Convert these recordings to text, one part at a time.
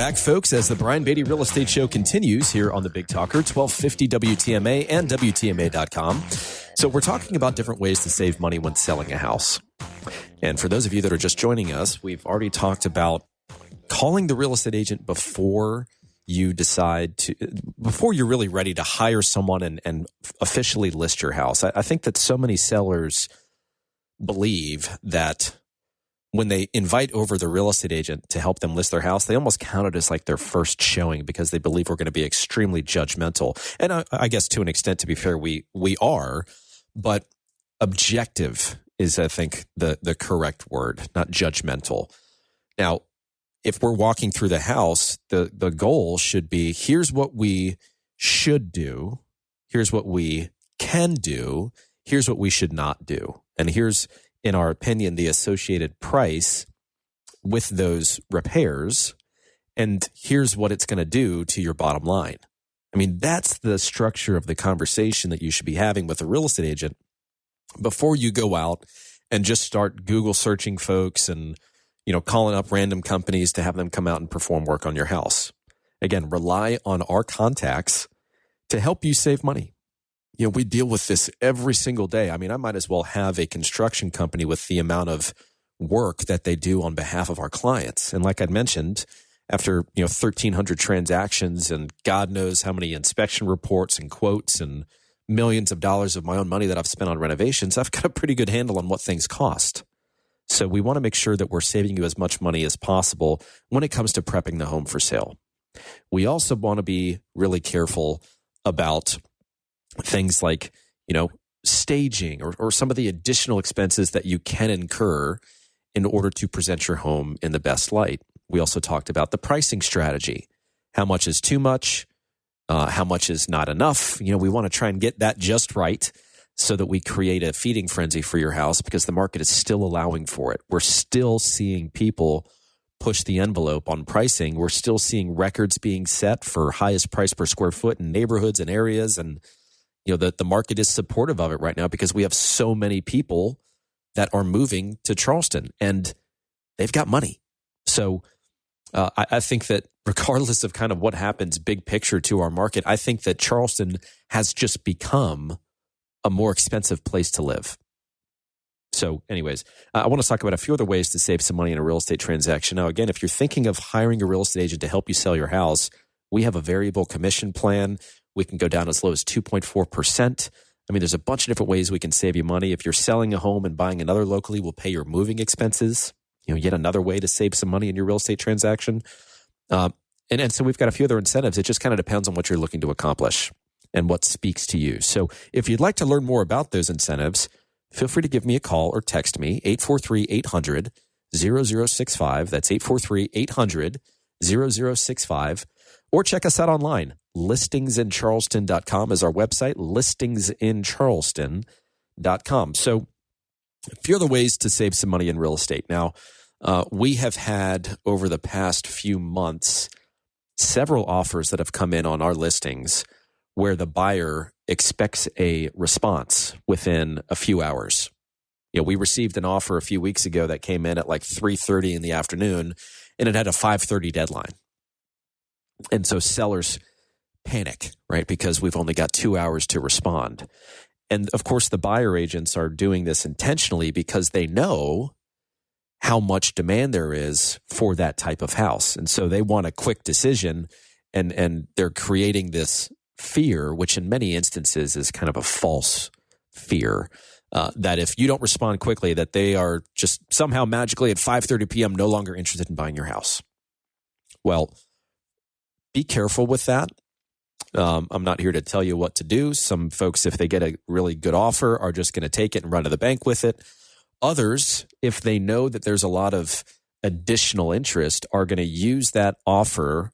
back, folks, as the Brian Beatty Real Estate Show continues here on the Big Talker, 1250 WTMA and WTMA.com. So we're talking about different ways to save money when selling a house. And for those of you that are just joining us, we've already talked about calling the real estate agent before you're really ready to hire someone and officially list your house. I think that so many sellers believe that when they invite over the real estate agent to help them list their house, they almost count it as like their first showing because they believe we're going to be extremely judgmental. And I guess to an extent, to be fair, we are, but objective is, I think, the correct word, not judgmental. Now, if we're walking through the house, the goal should be, here's what we should do, here's what we can do, here's what we should not do, and here's, in our opinion, the associated price with those repairs, and here's what it's going to do to your bottom line. I mean, that's the structure of the conversation that you should be having with a real estate agent before you go out and just start Google searching folks and, calling up random companies to have them come out and perform work on your house. Again, rely on our contacts to help you save money. We deal with this every single day. I mean, I might as well have a construction company with the amount of work that they do on behalf of our clients. And like I mentioned, after 1,300 transactions and God knows how many inspection reports and quotes and millions of dollars of my own money that I've spent on renovations, I've got a pretty good handle on what things cost. So we want to make sure that we're saving you as much money as possible when it comes to prepping the home for sale. We also want to be really careful about things like, staging or some of the additional expenses that you can incur in order to present your home in the best light. We also talked about the pricing strategy. How much is too much? How much is not enough? We want to try and get that just right so that we create a feeding frenzy for your house because the market is still allowing for it. We're still seeing people push the envelope on pricing. We're still seeing records being set for highest price per square foot in neighborhoods and areas. And, the market is supportive of it right now because we have so many people that are moving to Charleston and they've got money. So I think that regardless of kind of what happens big picture to our market, I think that Charleston has just become a more expensive place to live. So anyways, I want to talk about a few other ways to save some money in a real estate transaction. Now, again, if you're thinking of hiring a real estate agent to help you sell your house, we have a variable commission plan. We can go down as low as 2.4%. I mean, there's a bunch of different ways we can save you money. If you're selling a home and buying another locally, we'll pay your moving expenses. Yet another way to save some money in your real estate transaction. And so we've got a few other incentives. It just kind of depends on what you're looking to accomplish and what speaks to you. So if you'd like to learn more about those incentives, feel free to give me a call or text me, 843-800-0065. That's 843-800-0065. Or check us out online. Listingsincharleston.com is our website, listingsincharleston.com. So a few other ways to save some money in real estate. Now, we have had over the past few months several offers that have come in on our listings where the buyer expects a response within a few hours. We received an offer a few weeks ago that came in at like 3:30 in the afternoon, and it had a 5:30 deadline. And so sellers panic, right? Because we've only got 2 hours to respond. And of course, the buyer agents are doing this intentionally because they know how much demand there is for that type of house. And so they want a quick decision, and they're creating this fear, which in many instances is kind of a false fear, that if you don't respond quickly, that they are just somehow magically at 5:30 p.m. no longer interested in buying your house. Well, be careful with that. I'm not here to tell you what to do. Some folks, if they get a really good offer, are just going to take it and run to the bank with it. Others, if they know that there's a lot of additional interest, are going to use that offer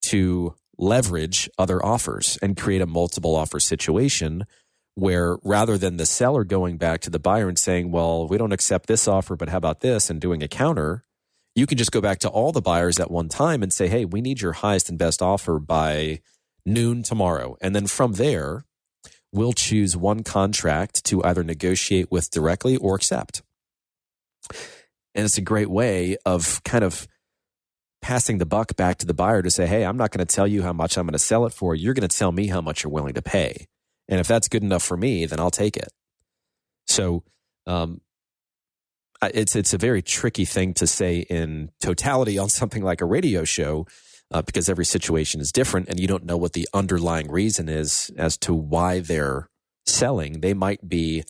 to leverage other offers and create a multiple offer situation where rather than the seller going back to the buyer and saying, well, we don't accept this offer, but how about this, and doing a counter, you can just go back to all the buyers at one time and say, hey, we need your highest and best offer by noon tomorrow. And then from there, we'll choose one contract to either negotiate with directly or accept. And it's a great way of kind of passing the buck back to the buyer to say, hey, I'm not going to tell you how much I'm going to sell it for. You're going to tell me how much you're willing to pay. And if that's good enough for me, then I'll take it. So it's a very tricky thing to say in totality on something like a radio show because every situation is different and you don't know what the underlying reason is as to why they're selling. They might be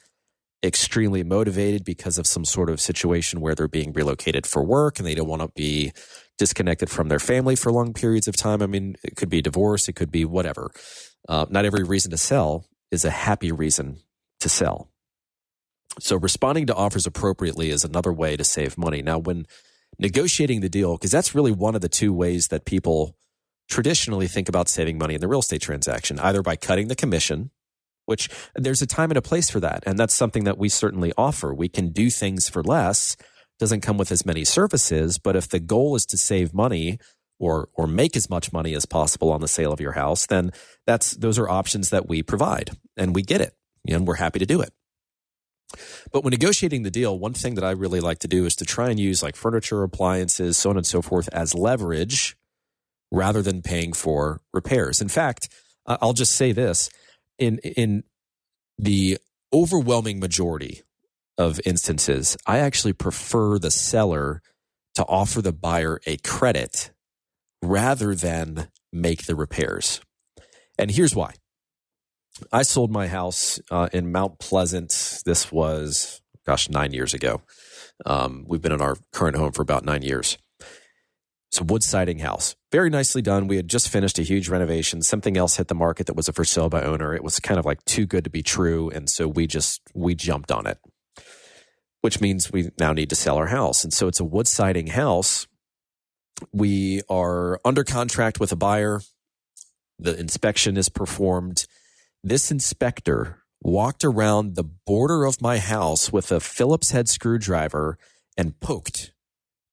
extremely motivated because of some sort of situation where they're being relocated for work and they don't want to be disconnected from their family for long periods of time. I mean, it could be divorce, it could be whatever. Not every reason to sell is a happy reason to sell. So responding to offers appropriately is another way to save money. Now, when negotiating the deal, because that's really one of the two ways that people traditionally think about saving money in the real estate transaction, either by cutting the commission, which there's a time and a place for that. And that's something that we certainly offer. We can do things for less, doesn't come with as many services, but if the goal is to save money or make as much money as possible on the sale of your house, then those are options that we provide and we get it and we're happy to do it. But when negotiating the deal, one thing that I really like to do is to try and use like furniture, appliances, so on and so forth as leverage rather than paying for repairs. In fact, I'll just say this, in the overwhelming majority of instances, I actually prefer the seller to offer the buyer a credit rather than make the repairs. And here's why. I sold my house in Mount Pleasant. This was, 9 years ago. We've been in our current home for about 9 years. It's a wood siding house. Very nicely done. We had just finished a huge renovation. Something else hit the market that was a for sale by owner. It was kind of like too good to be true. And so we jumped on it, which means we now need to sell our house. And so it's a wood siding house. We are under contract with a buyer. The inspection is performed. This inspector walked around the border of my house with a Phillips head screwdriver and poked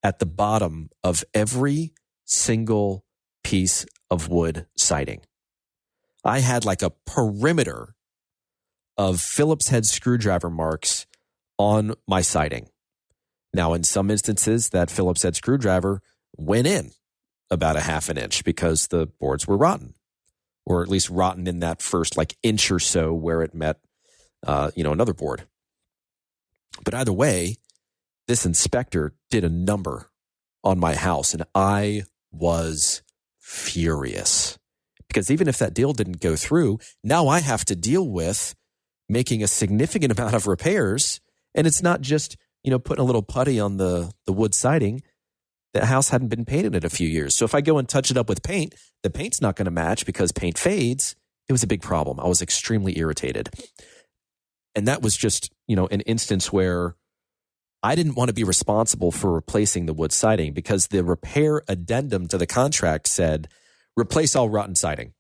at the bottom of every single piece of wood siding. I had like a perimeter of Phillips head screwdriver marks on my siding. Now, in some instances, that Phillips head screwdriver went in about a half an inch because the boards were rotten. Or at least rotten in that first like inch or so where it met, another board. But either way, this inspector did a number on my house and I was furious because even if that deal didn't go through, now I have to deal with making a significant amount of repairs. And it's not just, putting a little putty on the wood siding. The house hadn't been painted in a few years. So if I go and touch it up with paint, the paint's not going to match because paint fades. It was a big problem. I was extremely irritated. And that was just, an instance where I didn't want to be responsible for replacing the wood siding because the repair addendum to the contract said, replace all rotten siding.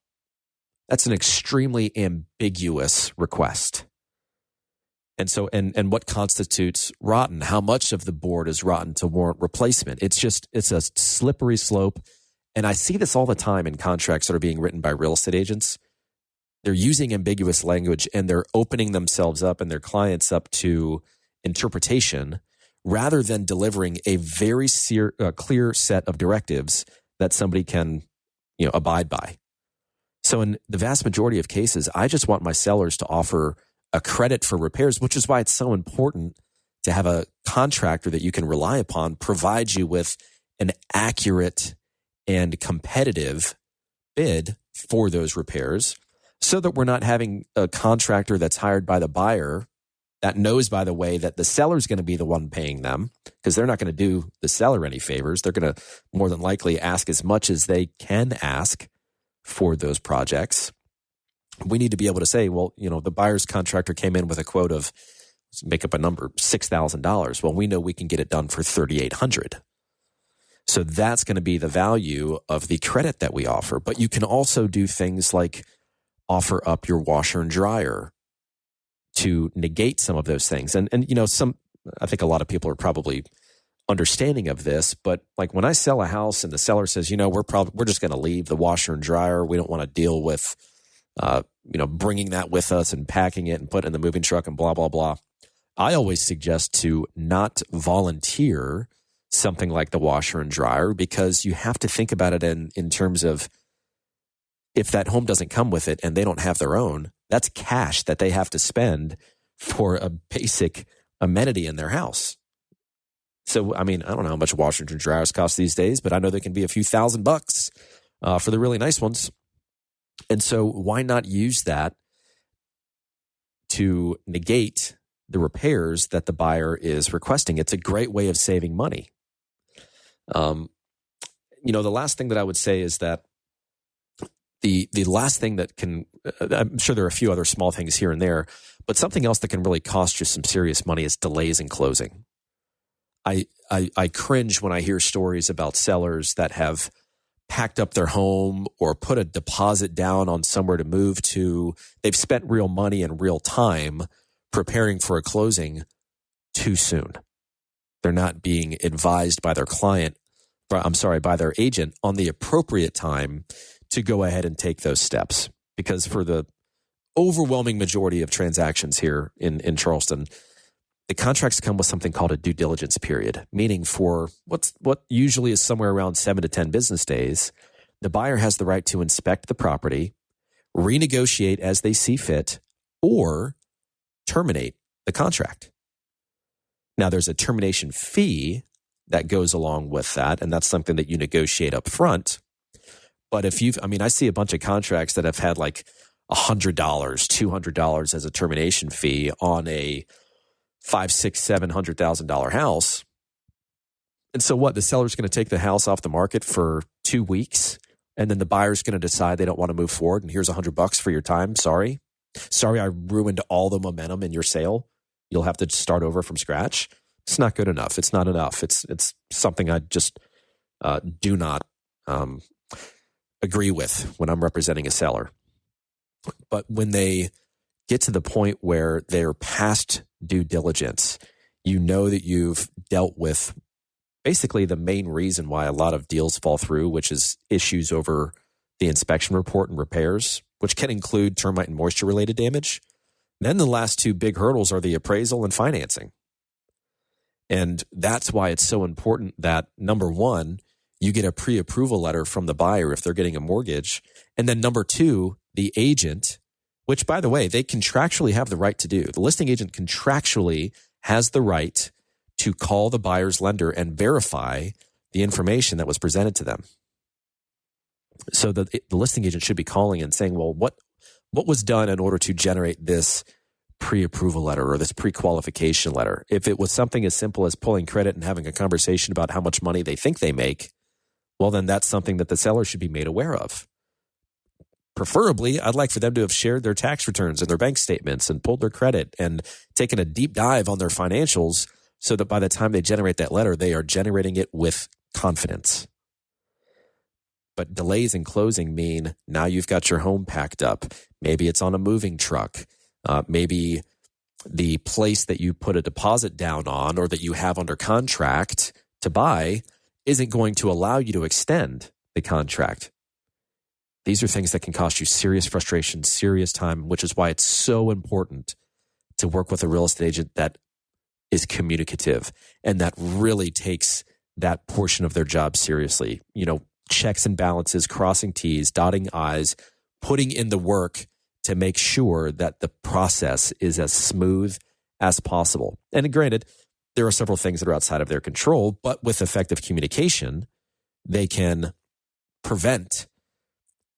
That's an extremely ambiguous request. And so, and what constitutes rotten? How much of the board is rotten to warrant replacement? It's a slippery slope. And I see this all the time in contracts that are being written by real estate agents. They're using ambiguous language and they're opening themselves up and their clients up to interpretation rather than delivering a very clear set of directives that somebody can, abide by. So in the vast majority of cases, I just want my sellers to offer a credit for repairs, which is why it's so important to have a contractor that you can rely upon provide you with an accurate and competitive bid for those repairs so that we're not having a contractor that's hired by the buyer that knows, by the way, that the seller's going to be the one paying them because they're not going to do the seller any favors. They're going to more than likely ask as much as they can ask for those projects. We need to be able to say, well, the buyer's contractor came in with a quote of, let's make up a number, $6,000. Well, we know we can get it done for $3,800. So that's going to be the value of the credit that we offer. But you can also do things like offer up your washer and dryer to negate some of those things. And I think a lot of people are probably understanding of this, but like when I sell a house and the seller says, we're just going to leave the washer and dryer. We don't want to deal with bringing that with us and packing it and put it in the moving truck and blah, blah, blah. I always suggest to not volunteer something like the washer and dryer, because you have to think about it in terms of, if that home doesn't come with it and they don't have their own, that's cash that they have to spend for a basic amenity in their house. So, I mean, I don't know how much washers and dryers cost these days, but I know there can be a few $1,000 for the really nice ones. And so why not use that to negate the repairs that the buyer is requesting? It's a great way of saving money. The last thing that I would say is that the last thing that can, I'm sure there are a few other small things here and there, but something else that can really cost you some serious money is delays in closing. I cringe when I hear stories about sellers that have packed up their home or put a deposit down on somewhere to move to. They've spent real money and real time preparing for a closing too soon. They're not being advised by their by their agent on the appropriate time to go ahead and take those steps. Because for the overwhelming majority of transactions here in Charleston, the contracts come with something called a due diligence period, meaning for what usually is somewhere around 7 to 10 business days, the buyer has the right to inspect the property, renegotiate as they see fit, or terminate the contract. Now, there's a termination fee that goes along with that, and that's something that you negotiate up front. But I see a bunch of contracts that have had like $100, $200 as a termination fee on a $500,000, $600,000, $700,000 house. And so what? The seller's going to take the house off the market for 2 weeks, and then the buyer's going to decide they don't want to move forward, and here's $100 for your time. Sorry, I ruined all the momentum in your sale. You'll have to start over from scratch. It's not good enough. It's not enough. It's something I just do not agree with when I'm representing a seller. But when they get to the point where they're past due diligence, you know that you've dealt with basically the main reason why a lot of deals fall through, which is issues over the inspection report and repairs, which can include termite and moisture related damage. Then the last two big hurdles are the appraisal and financing. And that's why it's so important that, number one, you get a pre-approval letter from the buyer if they're getting a mortgage. And then number two, the agent, which, by the way, they contractually have the right to do. The listing agent contractually has the right to call the buyer's lender and verify the information that was presented to them. So the listing agent should be calling and saying, well, what was done in order to generate this pre-approval letter or this pre-qualification letter? If it was something as simple as pulling credit and having a conversation about how much money they think they make, well, then that's something that the seller should be made aware of. Preferably, I'd like for them to have shared their tax returns and their bank statements and pulled their credit and taken a deep dive on their financials so that by the time they generate that letter, they are generating it with confidence. But delays in closing mean now you've got your home packed up. Maybe it's on a moving truck. Maybe the place that you put a deposit down on or that you have under contract to buy isn't going to allow you to extend the contract. These are things that can cost you serious frustration, serious time, which is why it's so important to work with a real estate agent that is communicative and that really takes that portion of their job seriously. Checks and balances, crossing T's, dotting I's, putting in the work to make sure that the process is as smooth as possible. And granted, there are several things that are outside of their control, but with effective communication, they can prevent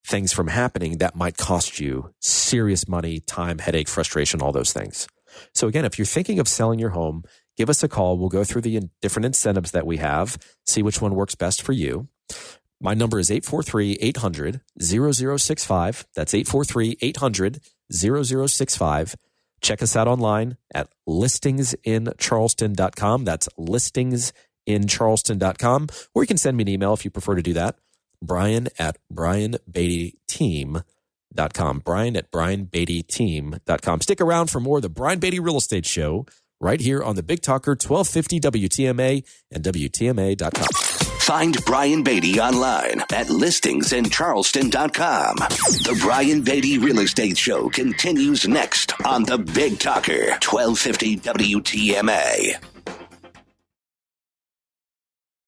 things from happening that might cost you serious money, time, headache, frustration, all those things. So again, if you're thinking of selling your home, give us a call. We'll go through the different incentives that we have, see which one works best for you. My number is 843-800-0065. That's 843-800-0065. Check us out online at listingsincharleston.com. That's listingsincharleston.com. Or you can send me an email if you prefer to do that. Brian at brianbeattyteam.com. Brian at brianbeattyteam.com. Stick around for more of the Brian Beatty Real Estate Show right here on the Big Talker 1250 WTMA and WTMA.com. Find Brian Beatty online at listingsincharleston.com. The Brian Beatty Real Estate Show continues next on the Big Talker 1250 WTMA.